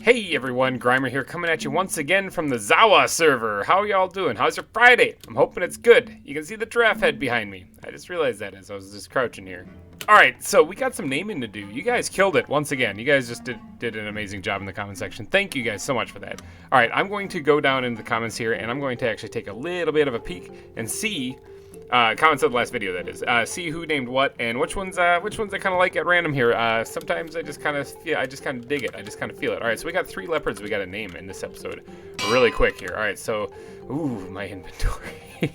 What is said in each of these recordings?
Hey everyone, GReimer here coming at you once again from the ZAWA server. How are y'all doing? How's your Friday? I'm hoping it's good. You can see the giraffe head behind me. I just realized that as I was just crouching here. Alright, so we got some naming to do. You guys killed it once again. You guys just did an amazing job in the comment section. Thank you guys so much for that. Alright, I'm going to go down into the comments here and I'm going to actually take a little bit of a peek and see comments of the last video, that is. See who named what and which ones I kind of like at random here. Sometimes I just kind of dig it. I just kind of feel it. All right, so we got 3 leopards we got to name in this episode, really quick here. All right, so ooh, my inventory.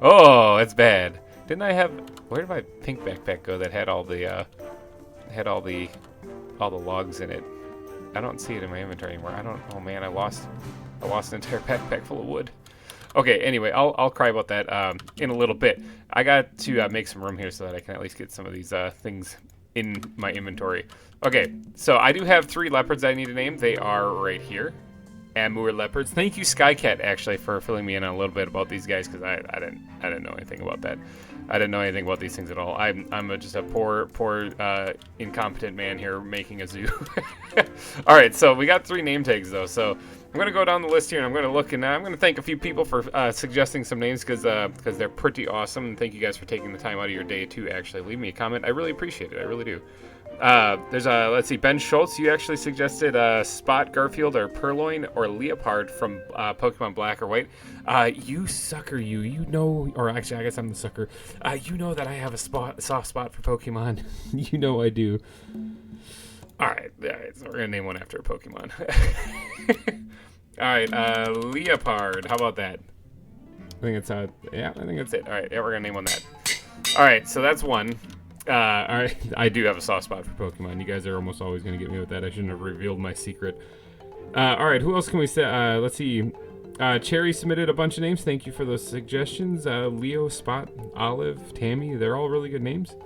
Oh, that's bad. Didn't I have? Where did my pink backpack go that had all the logs in it? I don't see it in my inventory anymore. Oh man, I lost an entire backpack full of wood. Okay, anyway, I'll cry about that in a little bit. I got to make some room here so that I can at least get some of these things in my inventory. Okay, so I do have 3 leopards I need to name. They are right here. Amur leopards. Thank you, Skycat, actually, for filling me in on a little bit about these guys, because I didn't know anything about that. I didn't know anything about these things at all. I'm just a poor incompetent man here making a zoo. All right, so we got 3 name tags though. So I'm gonna go down the list here and I'm gonna look, and I'm gonna thank a few people for suggesting some names because they're pretty awesome. And thank you guys for taking the time out of your day to actually leave me a comment. I really appreciate it. I really do. There's let's see, Ben Schultz. You actually suggested Spot, Garfield, or Purloin, or Leopard from Pokemon Black or White. You sucker, you know, or actually, I guess I'm the sucker. You know that I have a soft spot for Pokemon. You know I do. All right, so we're gonna name one after a Pokemon. All right, Leopard. How about that? I think it's yeah, I think that's it. All right, yeah, we're gonna name one that. All right, so that's one. All right, I do have a soft spot for Pokemon. You guys are almost always going to get me with that. I shouldn't have revealed my secret. All right, who else can we say? Let's see. Cherry submitted a bunch of names. Thank you for those suggestions. Leo, Spot, Olive, Tammy. They're all really good names.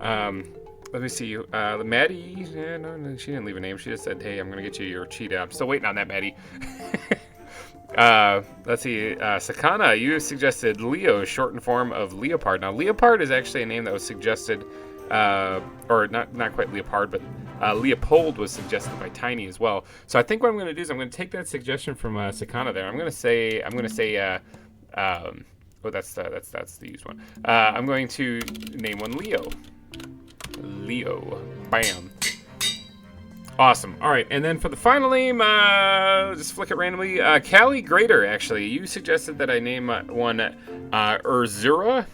Let me see. Maddie. Yeah, no, she didn't leave a name. She just said, hey, I'm going to get you your cheetah. I'm still waiting on that, Maddie. Let's see, Sakana, you suggested Leo, shortened form of Leopard. Now, Leopard is actually a name that was suggested, or not quite Leopard, but Leopold was suggested by Tiny as well. So I think what I'm going to do is I'm going to take that suggestion from Sakana there. I'm going to say, oh, that's the used one. I'm going to name one Leo. Leo. Bam. Awesome. All right, and then for the final name, just flick it randomly. Callie Grader, actually, you suggested that I name one Urzura,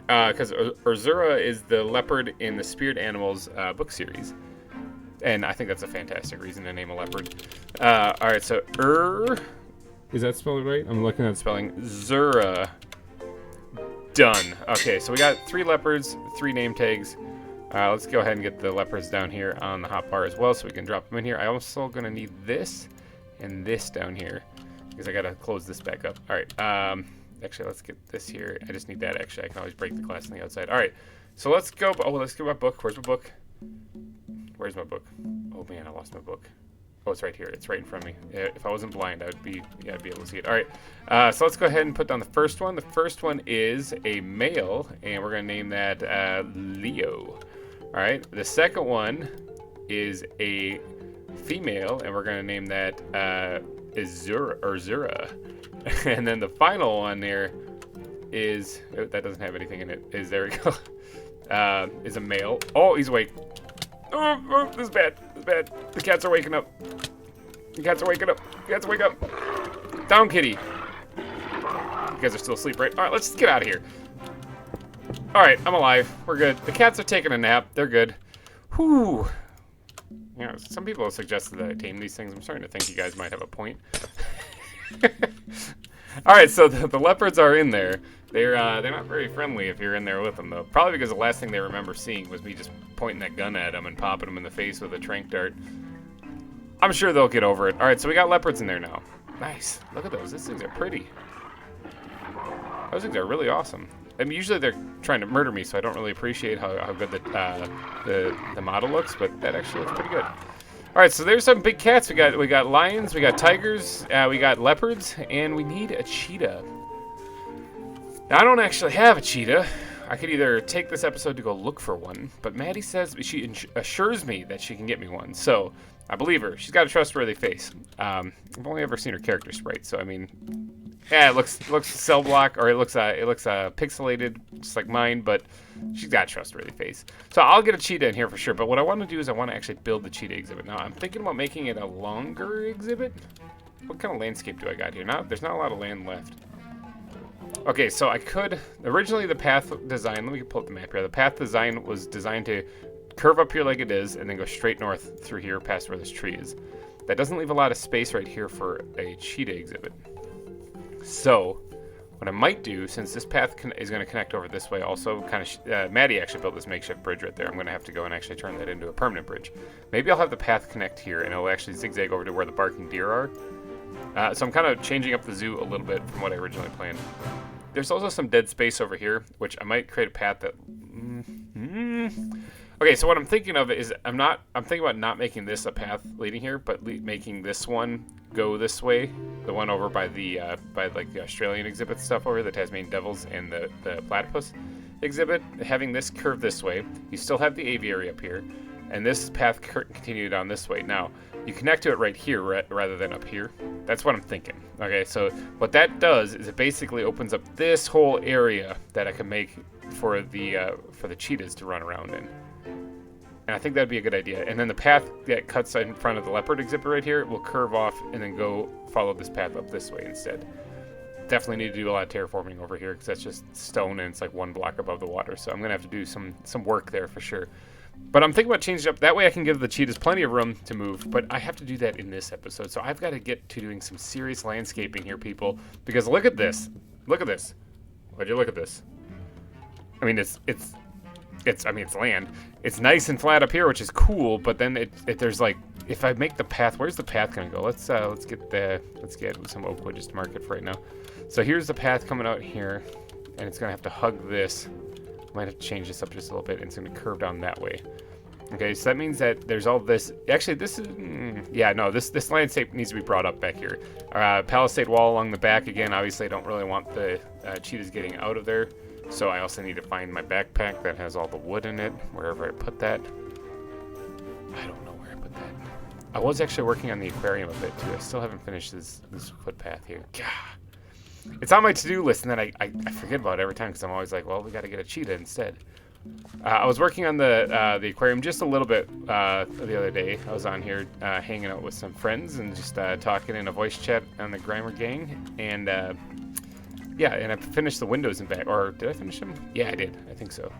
because Urzura is the leopard in the Spirit Animals book series, and I think that's a fantastic reason to name a leopard. All right, so is that spelled right? I'm looking at spelling. Zura. Done. Okay, so we got 3 leopards, 3 name tags. Let's go ahead and get the leopards down here on the hotbar as well so we can drop them in here. I'm also going to need this and this down here because I got to close this back up. All right. Actually, let's get this here. I just need that, actually. I can always break the glass on the outside. All right. So let's go. Oh, let's get my book. Where's my book? Where's my book? Oh, man, I lost my book. Oh, it's right here. It's right in front of me. If I wasn't blind, I'd be able to see it. All right. So let's go ahead and put down the first one. The first one is a male, and we're going to name that Leo. All right, the second one is a female, and we're going to name that Zura. And then the final one there is, oh, that doesn't have anything in it, there we go, is a male. Oh, he's awake. Oh, this is bad. This is bad. The cats are waking up. The cats are waking up. The cats wake up. Down, kitty. You guys are still asleep, right? All right, let's just get out of here. All right, I'm alive. We're good. The cats are taking a nap. They're good. Whew. You know, some people have suggested that I tame these things. I'm starting to think you guys might have a point. All right, so the leopards are in there. They're not very friendly if you're in there with them, though. Probably because the last thing they remember seeing was me just pointing that gun at them and popping them in the face with a tranq dart. I'm sure they'll get over it. All right, so we got leopards in there now. Nice. Look at those. These things are pretty. Those things are really awesome. I mean, usually they're trying to murder me, so I don't really appreciate how good the model looks, but that actually looks pretty good. All right, so there's some big cats. We got lions, we got tigers, we got leopards, and we need a cheetah. Now, I don't actually have a cheetah. I could either take this episode to go look for one, but Maddie says she assures me that she can get me one. So I believe her. She's got a trustworthy face. I've only ever seen her character sprite, so I mean, yeah, it looks cell block, or it looks pixelated, just like mine, but she's got a trustworthy face. So I'll get a cheetah in here for sure. But what I want to do is I want to actually build the cheetah exhibit. Now I'm thinking about making it a longer exhibit. What kind of landscape do I got here? There's not a lot of land left. Okay, so I could originally the path design. Let me pull up the map here. The path design was designed to curve up here like it is, and then go straight north through here past where this tree is. That doesn't leave a lot of space right here for a cheetah exhibit. So what I might do, since this path is going to connect over this way, also kind of Maddie actually built this makeshift bridge right there. I'm going to have to go and actually turn that into a permanent bridge. Maybe I'll have the path connect here, and it'll actually zigzag over to where the barking deer are. So I'm kind of changing up the zoo a little bit from what I originally planned. There's also some dead space over here, which I might create a path that... Okay, so what I'm thinking of is I'm thinking about not making this a path leading here, but making this one go this way. The one over by the like the Australian exhibit stuff over here, the Tasmanian Devils and the platypus exhibit. Having this curve this way, you still have the aviary up here, and this path continue down this way. Now, you connect to it right here rather than up here. That's what I'm thinking. Okay, so what that does is it basically opens up this whole area that I can make for the cheetahs to run around in. And I think that'd be a good idea. And then the path that cuts in front of the leopard exhibit right here will curve off and then go follow this path up this way instead. Definitely need to do a lot of terraforming over here because that's just stone and it's like one block above the water. So I'm going to have to do some work there for sure. But I'm thinking about changing it up. That way I can give the cheetahs plenty of room to move. But I have to do that in this episode. So I've got to get to doing some serious landscaping here, people. Because look at this. Look at this. Would you look at this? I mean, it's land. It's nice and flat up here, which is cool. But then there's like, if I make the path, where's the path gonna go? Let's get some oak wood just to mark it for right now. So here's the path coming out here, and it's gonna have to hug this. Might have to change this up just a little bit, and it's gonna curve down that way. Okay, so that means that there's all this. Actually, this is this landscape needs to be brought up back here. Palisade wall along the back again. Obviously, I don't really want the cheetahs getting out of there. So I also need to find my backpack that has all the wood in it, wherever I put that. I don't know where I put that. I was actually working on the aquarium a bit too. I still haven't finished this footpath here. God. It's on my to-do list, and then I forget about it every time because I'm always like, well, we got to get a cheetah instead. I was working on the aquarium just a little bit the other day. I was on here hanging out with some friends and just talking in a voice chat on the GReimer gang, and yeah, and I finished the windows in back. Or did I finish them? Yeah, I did. I think so.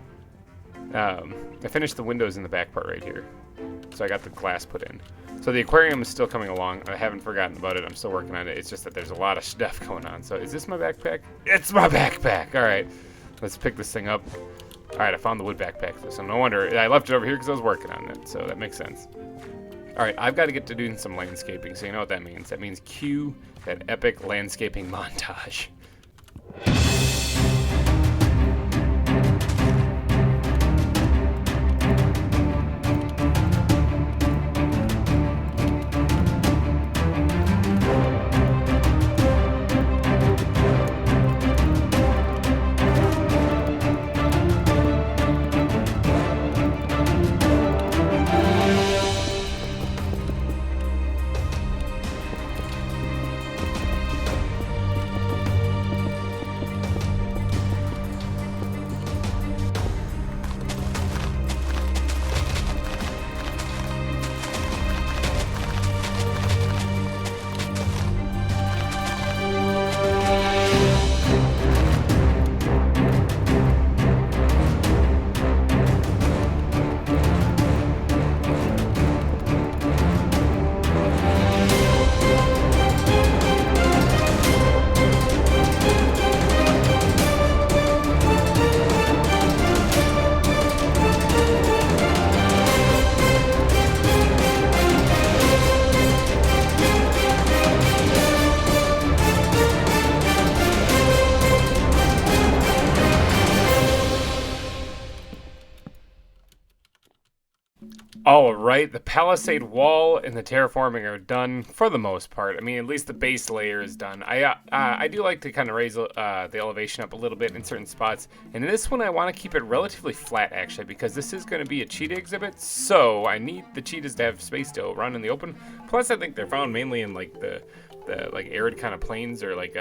I finished the windows in the back part right here. So I got the glass put in. So the aquarium is still coming along. I haven't forgotten about it. I'm still working on it. It's just that there's a lot of stuff going on. So is this my backpack? It's my backpack. All right. Let's pick this thing up. All right, I found the wood backpack. So no wonder. I left it over here because I was working on it. So that makes sense. All right, I've got to get to doing some landscaping. So you know what that means. That means cue that epic landscaping montage. All right, the palisade wall and the terraforming are done for the most part. I mean, at least the base layer is done. I do like to kind of raise the elevation up a little bit in certain spots. And in this one, I want to keep it relatively flat, actually, because this is going to be a cheetah exhibit. So I need the cheetahs to have space to run in the open. Plus, I think they're found mainly in like the like arid kind of plains, or like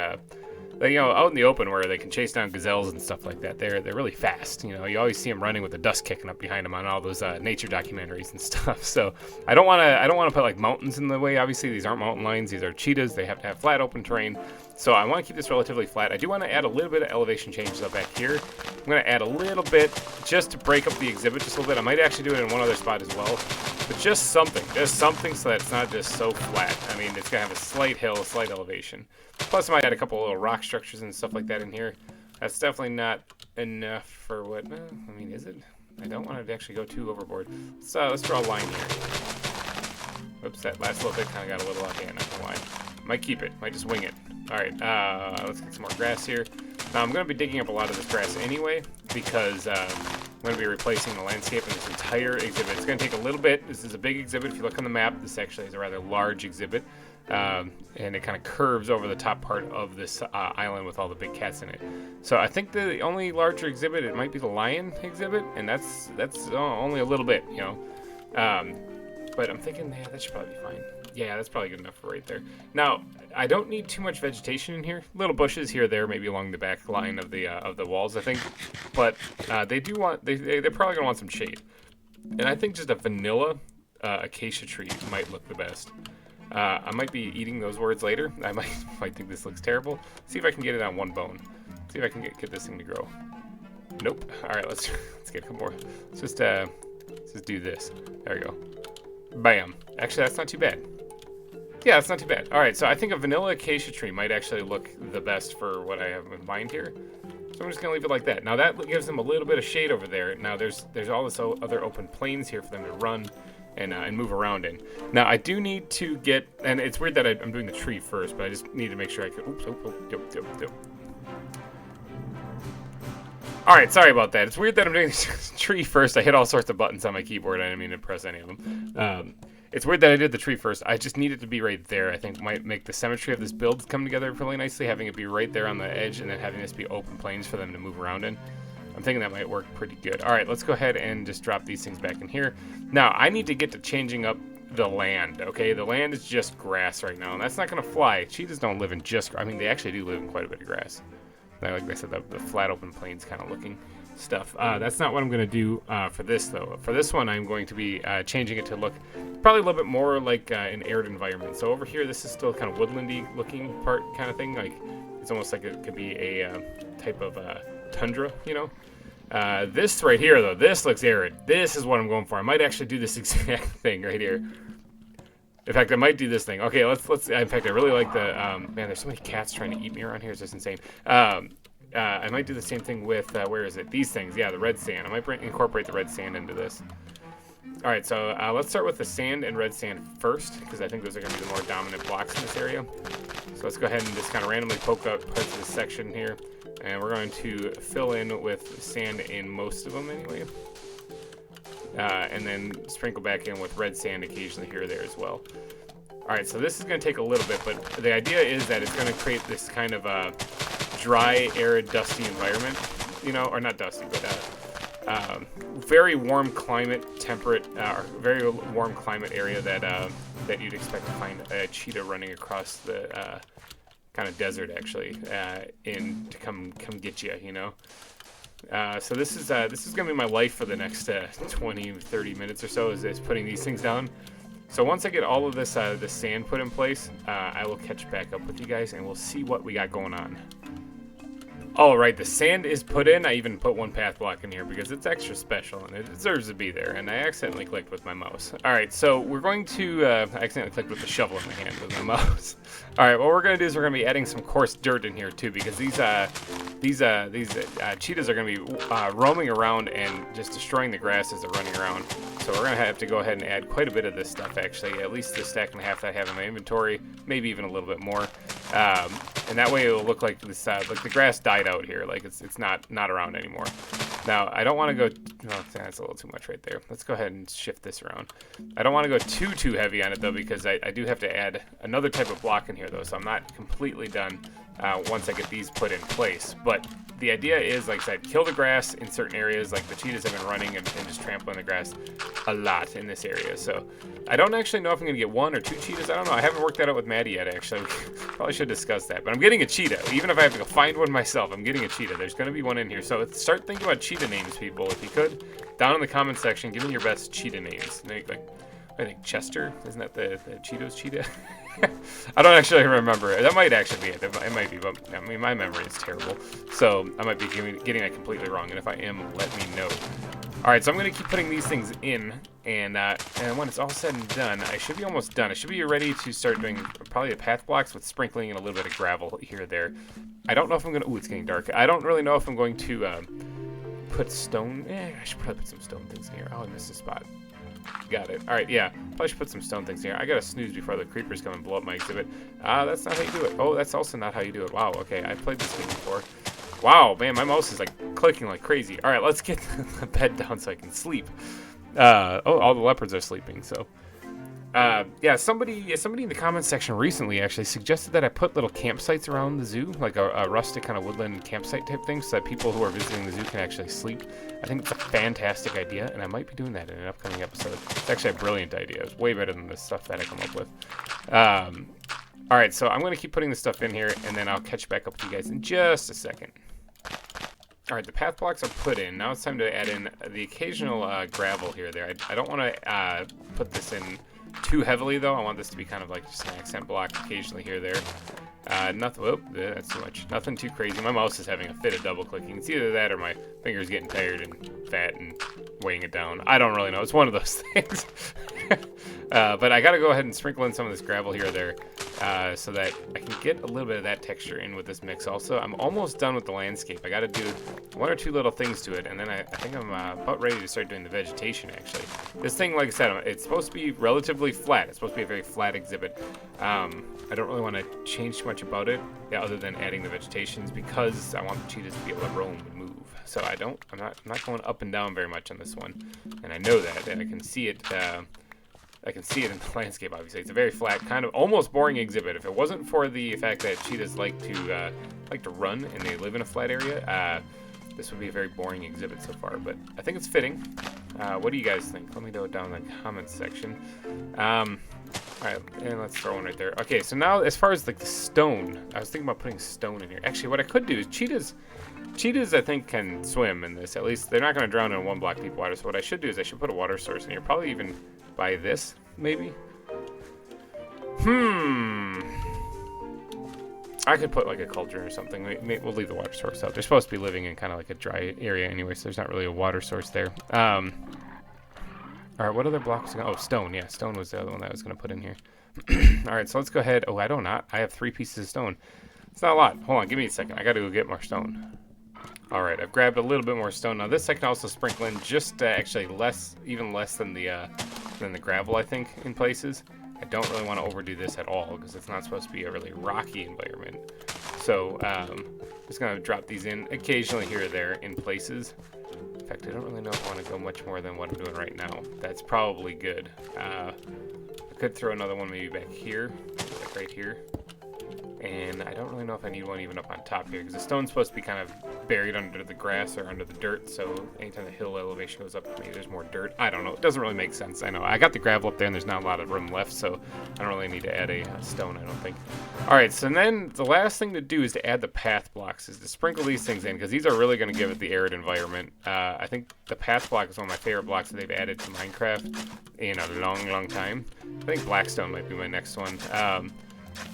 you know, out in the open where they can chase down gazelles and stuff like that. They're really fast. You know, you always see them running with the dust kicking up behind them on all those nature documentaries and stuff. So I don't want to put like mountains in the way. Obviously, these aren't mountain lions. These are cheetahs. They have to have flat open terrain. So I want to keep this relatively flat. I do want to add a little bit of elevation changes up back here. I'm going to add a little bit just to break up the exhibit just a little bit. I might actually do it in one other spot as well. But just something so that it's not just so flat. I mean, it's going to have a slight hill, a slight elevation. Plus, I might add a couple little rock structures and stuff like that in here. That's definitely not enough for what... I mean, is it? I don't want it to actually go too overboard. So let's draw a line here. Whoops, that last little bit kind of got a little out of hand, not gonna lie. Might keep it, might just wing it. Alright, let's get some more grass here. Now, I'm going to be digging up a lot of this grass anyway, because I'm going to be replacing the landscape in this entire exhibit. It's going to take a little bit. This is a big exhibit. If you look on the map, this actually is a rather large exhibit. And it kind of curves over the top part of this island with all the big cats in it. So I think the only larger exhibit, it might be the lion exhibit, and that's only a little bit, you know. But I'm thinking, yeah, that should probably be fine. Yeah, that's probably good enough for right there. Now, I don't need too much vegetation in here. Little bushes here or there, maybe along the back line of the walls, I think. But they're probably gonna want some shade. And I think just a vanilla acacia tree might look the best. I might be eating those words later. I might think this looks terrible. See if I can get it on one bone. See if I can get this thing to grow. Nope. All right, let's get a couple more. Let's just do this. There we go. Bam. Actually, that's not too bad. Yeah, that's not too bad. All right, so I think a vanilla acacia tree might actually look the best for what I have in mind here. So I'm just gonna leave it like that. Now that gives them a little bit of shade over there. Now there's all this other open plains here for them to run and move around in. Now I do need to get, and it's weird that I'm doing the tree first, but I just need to make sure I can. Oops. Yep. All right, sorry about that. It's weird that I'm doing the tree first. I hit all sorts of buttons on my keyboard. I didn't mean to press any of them. It's weird that I did the tree first. I just need it to be right there. I think might make the symmetry of this build come together really nicely, having it be right there on the edge and then having this be open plains for them to move around in. I'm thinking that might work pretty good. All right, let's go ahead and just drop these things back in here. Now, I need to get to changing up the land, okay? The land is just grass right now, and that's not going to fly. Cheetahs don't live in just... I mean, they actually do live in quite a bit of grass. Like I said, the flat open plains kind of looking stuff. That's not what I'm going to do for this, though. For this one, I'm going to be changing it to look probably a little bit more like an arid environment. So over here, this is still kind of woodlandy looking part kind of thing. Like, it's almost like it could be a type of tundra, you know? This right here, though, this looks arid. This is what I'm going for. I might actually do this exact thing right here. In fact, I might do this thing. Okay, let's. In fact, I really like the. Man, there's so many cats trying to eat me around here. It's just insane. I might do the same thing with where is it? These things. Yeah, the red sand. I might incorporate the red sand into this. All right, so let's start with the sand and red sand first, because I think those are going to be the more dominant blocks in this area. So let's go ahead and just kind of randomly poke out parts of this section here, and we're going to fill in with sand in most of them anyway. And then sprinkle back in with red sand occasionally here or there as well. Alright, so this is going to take a little bit, but the idea is that it's going to create this kind of dry, arid, dusty environment, you know, or not dusty, but very warm climate, temperate, very warm climate area that you'd expect to find a cheetah running across the kind of desert, actually, to come get you, you know. So this is going to be my life for the next 20, 30 minutes or so, is putting these things down. So once I get all of this sand put in place, I will catch back up with you guys, and we'll see what we got going on. All right, the sand is put in. I even put one path block in here because it's extra special, and it deserves to be there, and I accidentally clicked with my mouse. All right, so we're going to... I accidentally clicked with the shovel in my hand with my mouse. All right, what we're going to do is we're going to be adding some coarse dirt in here, too, because these cheetahs are going to be roaming around and just destroying the grass as they're running around. So we're going to have to go ahead and add quite a bit of this stuff, actually, at least the stack and a half that I have in my inventory, maybe even a little bit more. And that way it will look like this, like the grass died out here, like it's not around anymore. Now, I don't want to go... No, that's a little too much right there. Let's go ahead and shift this around. I don't want to go too heavy on it, though, because I do have to add another type of block in here, though, so I'm not completely done once I get these put in place. But the idea is, like I said, kill the grass in certain areas. Like the cheetahs have been running and just trampling the grass a lot in this area. So I don't actually know if I'm going to get 1 or 2 cheetahs. I don't know. I haven't worked that out with Maddie yet, actually. Probably should discuss that. But I'm getting a cheetah. Even if I have to go find one myself, I'm getting a cheetah. There's going to be one in here. So start thinking about cheetah names, people, if you could. Down in the comment section, give me your best cheetah names. Like, I think Chester. Isn't that the Cheetos cheetah? I don't actually remember. That might actually be it. It might be, but I mean, my memory is terrible. So I might be getting that completely wrong. And if I am, let me know. All right, so I'm going to keep putting these things in. And when it's all said and done, I should be almost done. I should be ready to start doing probably the path blocks with sprinkling and a little bit of gravel here or there. I don't know if I'm going to... Ooh, it's getting dark. I don't really know if I'm going to put stone... I should probably put some stone things in here. Oh, I missed a spot. Got it. All right, yeah. Probably should put some stone things here. I got to snooze before the creepers come and blow up my exhibit. That's not how you do it. Oh, that's also not how you do it. Wow, okay. I played this game before. Wow, man, my mouse is like clicking like crazy. All right, let's get the bed down so I can sleep. Oh, all the leopards are sleeping, so... yeah, somebody in the comments section recently actually suggested that I put little campsites around the zoo, like a rustic kind of woodland campsite type thing, so that people who are visiting the zoo can actually sleep. I think it's a fantastic idea, and I might be doing that in an upcoming episode. It's actually a brilliant idea. It's way better than the stuff that I come up with. All right, so I'm going to keep putting this stuff in here, and then I'll catch back up with you guys in just a second. All right, the path blocks are put in. Now it's time to add in the occasional gravel here or there. I don't want to put this in too heavily, though. I want this to be kind of like just an accent block occasionally here or there. Nothing. Whoop, that's too much. Nothing too crazy. My mouse is having a fit of double clicking. It's either that or my fingers getting tired and fat and weighing it down. I don't really know. It's one of those things. But I got to go ahead and sprinkle in some of this gravel here or there so that I can get a little bit of that texture in with this mix. Also, I'm almost done with the landscape. I got to do 1 or 2 little things to it, and then I think I'm about ready to start doing the vegetation, actually. This thing, like I said, it's supposed to be relatively flat. It's supposed to be a very flat exhibit. I don't really want to change too much about it, other than adding the vegetations, because I want the cheetahs to be able to roam and move. So I'm not going up and down very much on this one, and I know that, and I can see it. I can see it in the landscape. Obviously, it's a very flat, kind of almost boring exhibit. If it wasn't for the fact that cheetahs like to run and they live in a flat area, this would be a very boring exhibit so far. But I think it's fitting. What do you guys think? Let me know down in the comments section. All right, and let's throw one right there. Okay, so now as far as like the stone, I was thinking about putting stone in here. Actually, what I could do is cheetahs I think can swim in this. At least they're not going to drown in 1 block deep water. So what I should do is I should put a water source in here. Probably even by this, maybe. I could put like a cauldron or something. We'll leave the water source out. They're supposed to be living in kind of like a dry area anyway, so there's not really a water source there. All right, what other blocks? Oh, stone. Yeah, stone was the other one that I was going to put in here. All right, so let's go ahead. Oh, I have 3 pieces of stone. It's not a lot. Hold on, give me a second. I got to go get more stone. All right, I've grabbed a little bit more stone. Now this I can also sprinkle in just actually even less than the gravel, I think, in places. I don't really want to overdo this at all because it's not supposed to be a really rocky environment. So I'm just going to drop these in occasionally here or there in places. In fact, I don't really know if I want to go much more than what I'm doing right now. That's probably good. I could throw another one maybe back here, like right here. And I don't really know if I need one even up on top here, because the stone's supposed to be kind of buried under the grass or under the dirt, so anytime the hill elevation goes up, maybe there's more dirt. I don't know. It doesn't really make sense. I know. I got the gravel up there, and there's not a lot of room left, so I don't really need to add a stone, I don't think. All right, so then the last thing to do is to add the path blocks, is to sprinkle these things in, because these are really going to give it the arid environment. I think the path block is one of my favorite blocks that they've added to Minecraft in a long, long time. I think Blackstone might be my next one.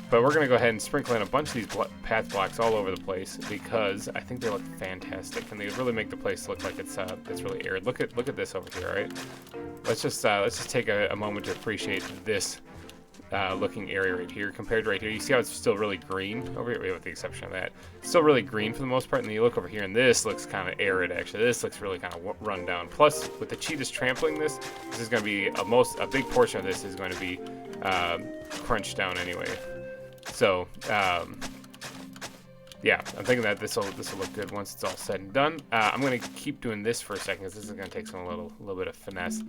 But we're going to go ahead and sprinkle in a bunch of these path blocks all over the place because I think they look fantastic and they really make the place look like it's really arid. Look at this over here, all right? Let's just take a moment to appreciate this looking area right here compared to right here. You see how it's still really green over here, with the exception of that. It's still really green for the most part, and then you look over here and this looks kind of arid actually. This looks really kind of run down. Plus, with the cheetahs trampling this is going to be a big portion of this is going to be crunched down anyway. So yeah, I'm thinking that this will look good once it's all said and done. I'm gonna keep doing this for a second because this is gonna take some little bit of finesse,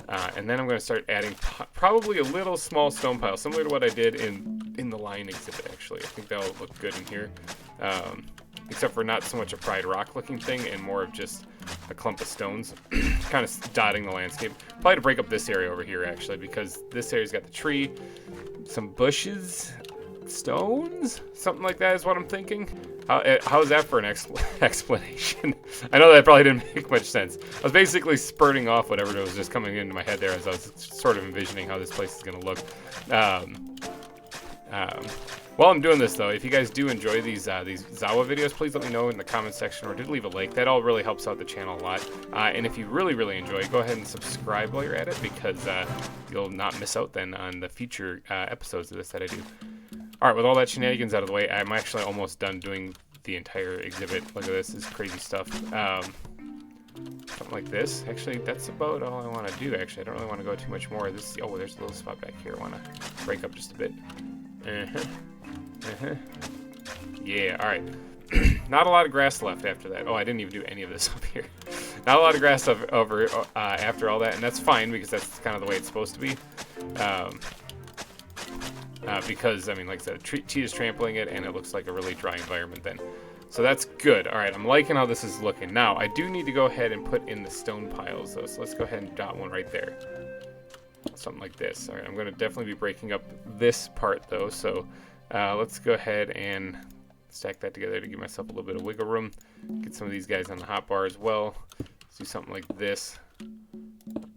and then I'm gonna start adding probably a little small stone pile, similar to what I did in the line exhibit. Actually, I think that'll look good in here, except for not so much a Pride Rock looking thing and more of just a clump of stones, kind of dotting the landscape. Probably to break up this area over here actually, because this area's got the tree, some bushes, stones, something like that is what I'm thinking. How's that for an explanation? I know that probably didn't make much sense. I was basically spurting off whatever was just coming into my head there as I was sort of envisioning how this place is going to look. While I'm doing this though, if you guys do enjoy these ZAWA videos, please let me know in the comment section, or leave a like. That all really helps out the channel a lot. And if you really enjoy it, go ahead and subscribe while you're at it, because you'll not miss out then on the future episodes of this that I do. Alright, with all that shenanigans out of the way, I'm actually almost done doing the entire exhibit. Look at this, this is crazy stuff. Something like this. Actually, that's about all I want to do, actually. I don't really want to go too much more. This, oh, there's a little spot back here I want to break up just a bit. Yeah, alright. Not a lot of grass left after that. Oh, I didn't even do any of this up here. Not a lot of grass over after all that, and that's fine, because that's kind of the way it's supposed to be. Because, I mean, like I said, Cheetah's trampling it, and it looks like a really dry environment then. So that's good. All right, I'm liking how this is looking. Now, I do need to go ahead and put in the stone piles, though, so let's go ahead and dot one right there. Something like this. All right, I'm going to definitely be breaking up this part, though, so let's go ahead and stack that together to give myself a little bit of wiggle room. Get some of these guys on the hotbar as well. Let's do something like this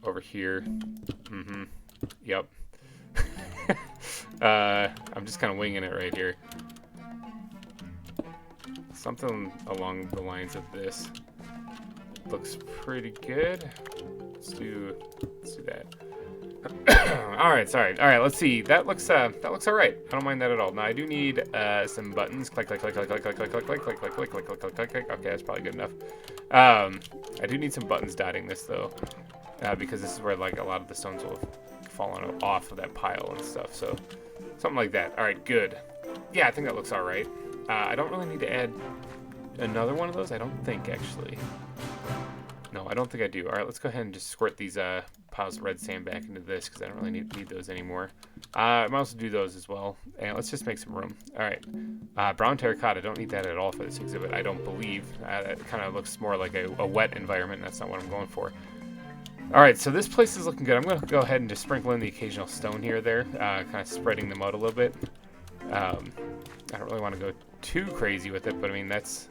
over here. Yep. I'm just kind of winging it right here. Something along the lines of this looks pretty good. Let's do that. All right, sorry. All right, let's see. That looks all right. I don't mind that at all. Now I do need some buttons. Click, click, click, click, click, click, click, click, click, click, click, click, click, click, click, click. Okay, that's probably good enough. I do need some buttons dotting this though, because this is where like a lot of the stones will have fallen off of that pile and stuff. So something like that. All right, good. Yeah, I think that looks all right. I don't really need to add another one of those. I don't think actually. No, I don't think I do. All right, let's go ahead and just squirt these piles of red sand back into this, because I don't really need those anymore. I might also do those as well. And let's just make some room. All right, brown terracotta. I don't need that at all for this exhibit, I don't believe. It kind of looks more like a wet environment, and that's not what I'm going for. All right, so this place is looking good. I'm going to go ahead and just sprinkle in the occasional stone here or there, kind of spreading them out a little bit. I don't really want to go too crazy with it, but I mean, it's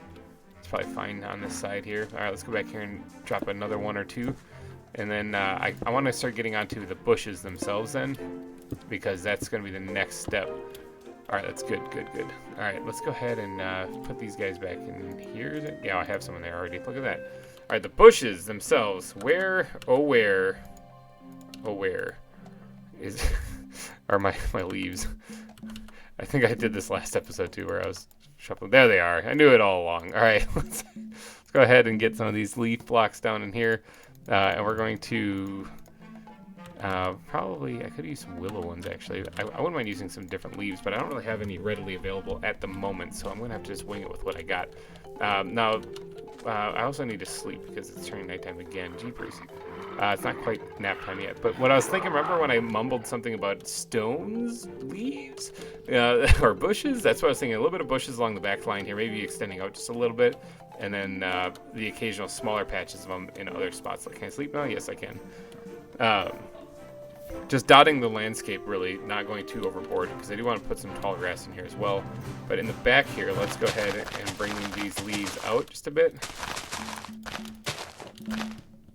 probably fine on this side here. All right, let's go back here and drop another one or two. And then I want to start getting onto the bushes themselves then, because that's going to be the next step. All right, that's good. All right, let's go ahead and put these guys back in here. Yeah, I have some in there already. Look at that. All right, the bushes themselves. Where is are my leaves? I think I did this last episode too, where I was shuffling. There they are. I knew it all along. All right, let's go ahead and get some of these leaf blocks down in here, and we're going to probably, I could use some willow ones actually. I wouldn't mind using some different leaves, but I don't really have any readily available at the moment, so I'm gonna have to just wing it with what I got. Now, I also need to sleep because it's turning nighttime again. Jeepers. It's not quite nap time yet. But what I was thinking, remember when I mumbled something about stones, leaves, or bushes? That's what I was thinking. A little bit of bushes along the back line here, maybe extending out just a little bit. And then the occasional smaller patches of them in other spots. Like, can I sleep now? Yes, I can. Just dotting the landscape, really, not going too overboard, because I do want to put some tall grass in here as well. But in the back here, let's go ahead and bring these leaves out just a bit.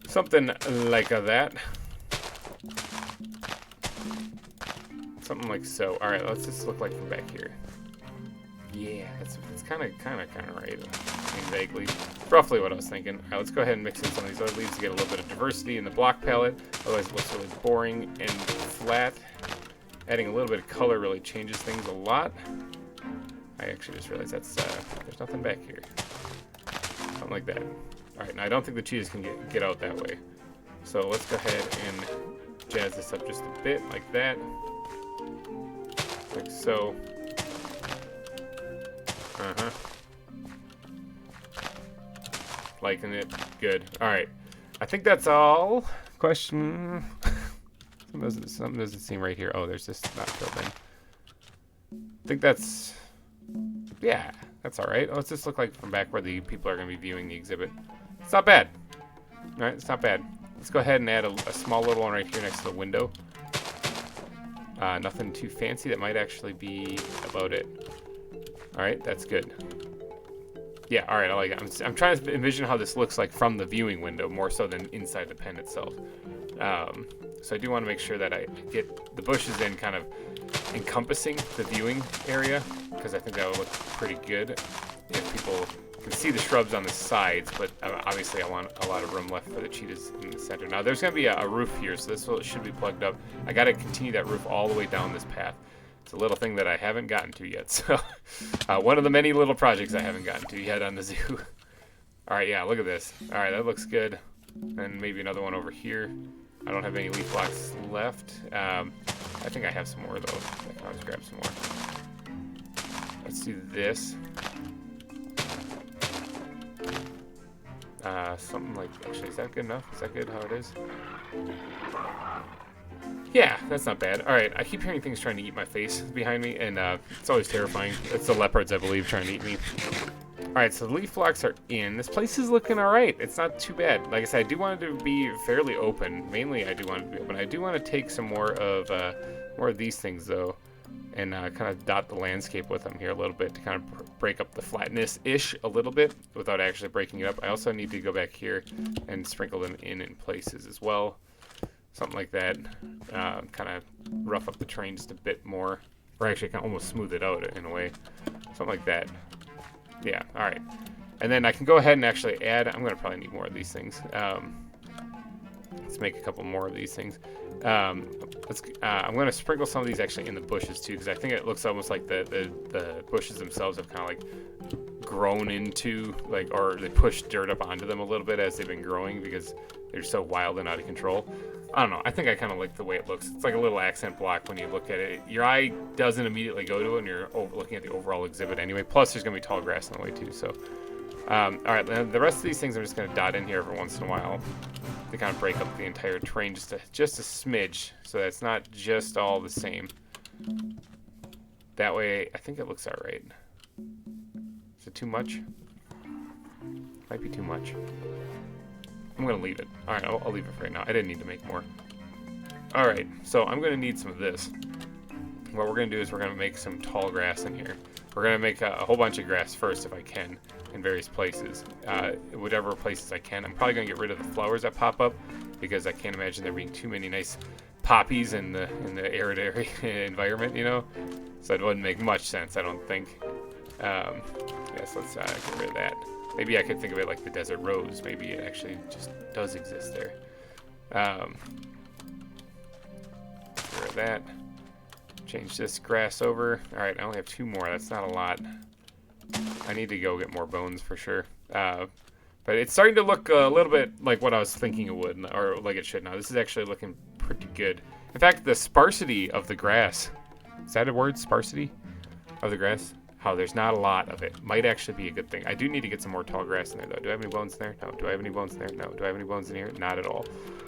Something like that. Something like so. All right, let's just look like from back here. Yeah, it's kind of right. I mean, vaguely. Roughly what I was thinking. All right, let's go ahead and mix in some of these other leaves to get a little bit of diversity in the block palette. Otherwise, it looks really boring and flat. Adding a little bit of color really changes things a lot. I actually just realized that's there's nothing back here. Something like that. All right, now I don't think the cheetahs can get out that way. So let's go ahead and jazz this up just a bit, like that. Like so. Liking it. Good. All right. I think that's all. Question. Something doesn't seem right here. Oh, there's this not filled in. I think that's... Yeah, that's all right. What's this look like from back where the people are going to be viewing the exhibit? It's not bad. All right, it's not bad. Let's go ahead and add a small little one right here next to the window. Nothing too fancy. That might actually be about it. All right, that's good. Yeah, all right, I like it. I'm trying to envision how this looks like from the viewing window, more so than inside the pen itself. So I do want to make sure that I get the bushes in kind of encompassing the viewing area, because I think that would look pretty good if people can see the shrubs on the sides, but obviously I want a lot of room left for the cheetahs in the center. Now there's going to be a roof here, so this should be plugged up. I got to continue that roof all the way down this path. It's a little thing that I haven't gotten to yet, so one of the many little projects I haven't gotten to yet on the zoo. All right, yeah, look at this. All right, that looks good. And maybe another one over here. I don't have any leaf blocks left. I think I have some more, though. I can always grab some more. Let's do this. Something like... Actually, is that good enough? Is that good how it is? Yeah, that's not bad. All right, I keep hearing things trying to eat my face behind me, and it's always terrifying. It's the leopards, I believe, trying to eat me. All right, so the leaf blocks are in. This place is looking all right. It's not too bad. Like I said, I do want it to be fairly open. Mainly, I do want it to be open. I do want to take some more of these things, though, and kind of dot the landscape with them here a little bit to kind of break up the flatness-ish a little bit without actually breaking it up. I also need to go back here and sprinkle them in places as well. Something like that. Kind of rough up the terrain just a bit more. Or actually, kind of almost smooth it out in a way. Something like that. Yeah, all right. And then I can go ahead and actually add... I'm going to probably need more of these things. Let's make a couple more of these things. I'm going to sprinkle some of these actually in the bushes too, because I think it looks almost like the bushes themselves have kind of like grown into, like, or they pushed dirt up onto them a little bit as they've been growing because they're so wild and out of control. I don't know. I think I kind of like the way it looks. It's like a little accent block when you look at it. Your eye doesn't immediately go to it when you're looking at the overall exhibit anyway. Plus, there's going to be tall grass in the way too. So, all right. The rest of these things I'm just going to dot in here every once in a while to kind of break up the entire terrain just a smidge, so that it's not just all the same. That way, I think it looks all right. Is it too much? Might be too much. I'm going to leave it. All right, I'll leave it for right now. I didn't need to make more. All right, so I'm going to need some of this. What we're going to do is we're going to make some tall grass in here. We're going to make a whole bunch of grass first, if I can, in various places. Whatever places I can. I'm probably going to get rid of the flowers that pop up, because I can't imagine there being too many nice poppies in the arid area environment, you know? So it wouldn't make much sense, I don't think. Yes, let's get rid of that. Maybe I could think of it like the desert rose. Maybe it actually just does exist there. Get rid of that. Change this grass over. All right, I only have 2 more. That's not a lot. I need to go get more bones for sure. But it's starting to look a little bit like what I was thinking it would, or like it should now. This is actually looking pretty good. In fact, the sparsity of the grass, is that a word, sparsity of the grass? How there's not a lot of it might actually be a good thing. I do need to get some more tall grass in there, though. Do I have any bones in there? No. Do I have any bones in there? No. Do I have any bones in here? Not at all.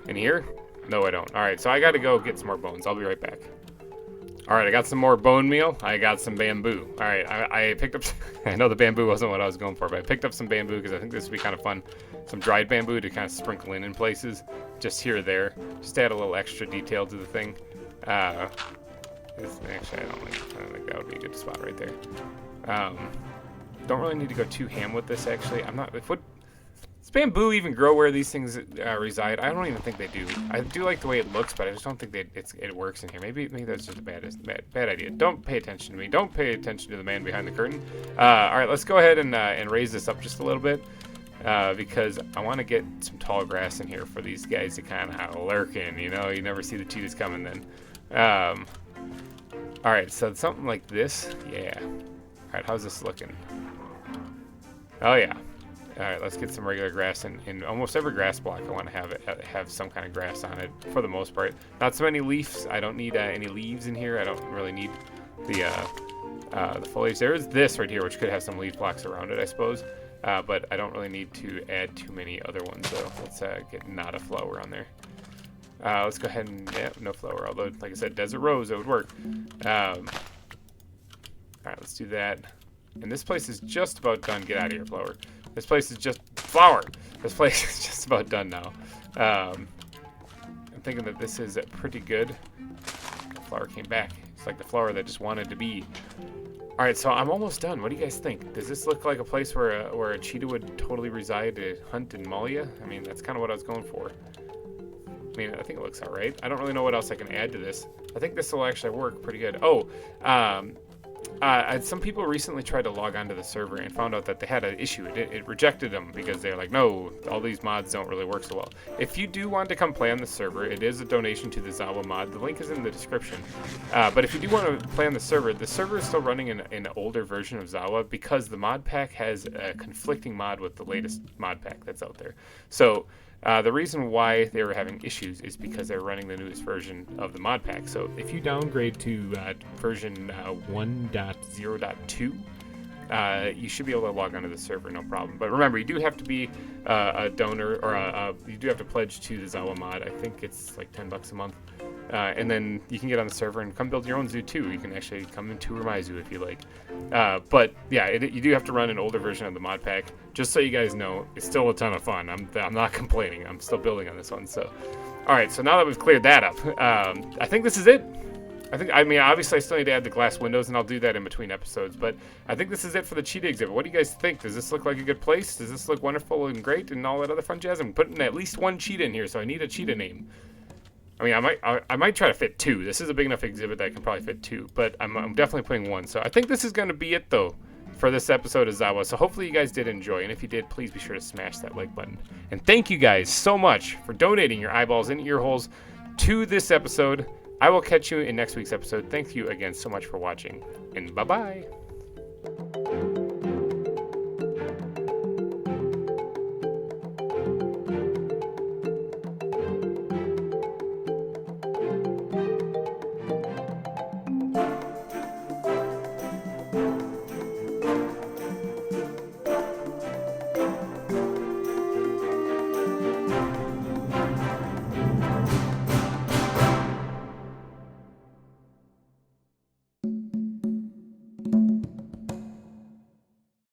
In here? No, I don't. All right, so I got to go get some more bones. I'll be right back. All right, I got some more bone meal. I got some bamboo. All right, I picked up... I know the bamboo wasn't what I was going for, but I picked up some bamboo because I think this would be kind of fun. Some dried bamboo to kind of sprinkle in places, just here or there. Just to add a little extra detail to the thing. Actually, I don't think that would be a good spot right there. Don't really need to go too ham with this, actually. I'm not... Does bamboo even grow where these things reside? I don't even think they do. I do like the way it looks, but I just don't think it works in here. Maybe that's just a bad idea. Don't pay attention to me. Don't pay attention to the man behind the curtain. All right, let's go ahead and raise this up just a little bit because I want to get some tall grass in here for these guys to kind of lurk in. You know, you never see the cheetahs coming then. All right, so something like this. Yeah. All right, how's this looking? Oh, yeah. All right, let's get some regular grass. In almost every grass block, I want to have some kind of grass on it for the most part. Not so many leaves. I don't need any leaves in here. I don't really need the foliage. There is this right here, which could have some leaf blocks around it, I suppose. but I don't really need to add too many other ones, though. Let's get not a flower on there. Let's go ahead and, yeah, no flower, although, like I said, desert rose, it would work. All right, let's do that. And this place is just about done. Get out of here, flower. This place is just, flower! This place is just about done now. I'm thinking that this is pretty good. The flower came back. It's like the flower that just wanted to be. All right, so I'm almost done. What do you guys think? Does this look like a place where a cheetah would totally reside to hunt and maul ya? I mean, that's kind of what I was going for. I mean, I think it looks all right. I don't really know what else I can add to this. I think this will actually work pretty good. Oh, some people recently tried to log onto the server and found out that they had an issue. It rejected them because they're like, no, all these mods don't really work so well. If you do want to come play on the server, it is a donation to the ZAWA mod. The link is in the description. But if you do want to play on the server is still running an older version of ZAWA because the mod pack has a conflicting mod with the latest mod pack that's out there. So the reason why they were having issues is because they're running the newest version of the mod pack. So if you downgrade to version 1.0.2, you should be able to log onto the server, no problem. But remember, you do have to be a donor, or you do have to pledge to the ZAWA mod. I think it's like $10 a month. And then you can get on the server and come build your own zoo too. You can actually come and tour my zoo if you like. But yeah, you do have to run an older version of the mod pack. Just so you guys know, it's still a ton of fun. I'm not complaining. I'm still building on this one. So, all right. So now that we've cleared that up, I think this is it. I mean, obviously I still need to add the glass windows, and I'll do that in between episodes. But I think this is it for the cheetah exhibit. What do you guys think? Does this look like a good place? Does this look wonderful and great and all that other fun jazz? I'm putting at least one cheetah in here, so I need a cheetah name. I mean, I might try to fit two. This is a big enough exhibit that I can probably fit two, but I'm definitely putting one. So I think this is going to be it, though, for this episode of ZAWA. So hopefully you guys did enjoy, and if you did, please be sure to smash that like button. And thank you guys so much for donating your eyeballs and ear holes to this episode. I will catch you in next week's episode. Thank you again so much for watching, and bye-bye.